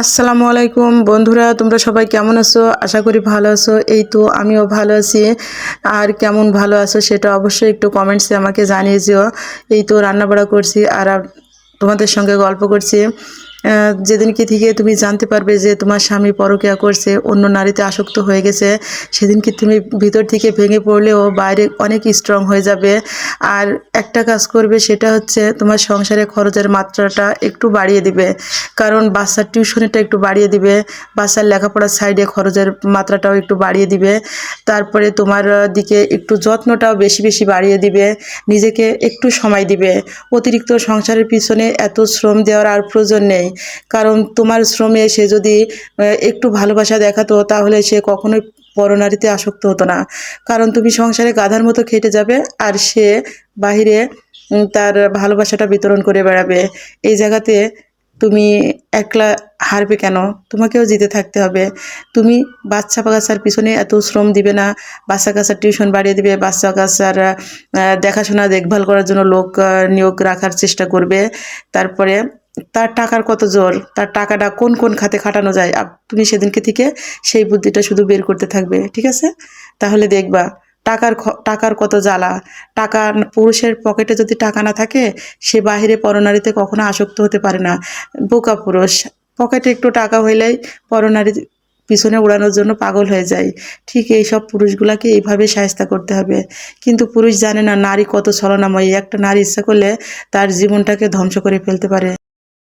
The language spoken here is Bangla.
আসসালামু আলাইকুম বন্ধুরা, তোমরা সবাই কেমন আছো? আশা করি ভালো আছো। এই তো আমিও ভালো আছি। আর কেমন ভালো আছো সেটা অবশ্যই একটু কমেন্টসে আমাকে জানিয়ে যেও। এই তো রান্নাবাড়া করছি আর তোমাদের সঙ্গে গল্প করছি। যেদিনকে থেকে তুমি জানতে পারবে যে তোমার স্বামী পরকীয়া করছে, অন্য নারীতে আসক্ত হয়ে গেছে, সেদিনকে তুমি ভিতর থেকে ভেঙে পড়লেও বাইরে অনেক স্ট্রং হয়ে যাবে। আর একটা কাজ করবে, সেটা হচ্ছে তোমার সংসারে খরচের মাত্রাটা একটু বাড়িয়ে দিবে। কারণ বাচ্চার টিউশনিটা একটু বাড়িয়ে দিবে, বাচ্চার লেখাপড়ার সাইডে খরচের মাত্রাটাও একটু বাড়িয়ে দিবে। তারপরে তোমার দিকে একটু যত্নটাও বেশি বেশি বাড়িয়ে দিবে, নিজেকে একটু সময় দিবে। অতিরিক্ত সংসারের পিছনে এত শ্রম দেওয়ার আর প্রয়োজন নেই। কারণ তোমার শ্রমে সে যদি একটু ভালোবাসা দেখাতো, তাহলে সে কখনোই পরনারীতে আসক্ত হতো না। কারণ তুমি সংসারে গাধার মতো খেটে যাবে, আর সে বাহিরে তার ভালোবাসাটা বিতরণ করে বেড়াবে। এই জায়গাতে তুমি একলা হারবে কেন? তোমাকেও জিতে থাকতে হবে। তুমি বাচ্চা কাচ্চার পিছনে এত শ্রম দিবে না, বাচ্চা কাচ্চার টিউশন বাড়িয়ে দিবে, বাচ্চা কাচ্চার দেখাশোনা দেখভাল করার জন্য লোক নিয়োগ রাখার চেষ্টা করবে। তারপরে তার টাকার কত জোর, তার টাকাটা কোন কোন খাতে খাটানো যায়, তুমি সেদিনকে থেকে সেই বুদ্ধিটা শুধু বের করতে থাকবে, ঠিক আছে? তাহলে দেখবা টাকার কত জ্বালা। টাকা, পুরুষের পকেটে যদি টাকা না থাকে, সে বাহিরে পরনারীতে কখনো আসক্ত হতে পারে না। বোকা পুরুষ, পকেটে একটু টাকা হইলেই পরনারীর পিছনে উড়ানোর জন্য পাগল হয়ে যায়। ঠিক এই সব পুরুষগুলাকে এইভাবে শায়েস্তা করতে হবে। কিন্তু পুরুষ জানে না নারী কত ছলনাময়ী। একটা নারী ইচ্ছা করলে তার জীবনটাকে ধ্বংস করে ফেলতে পারে।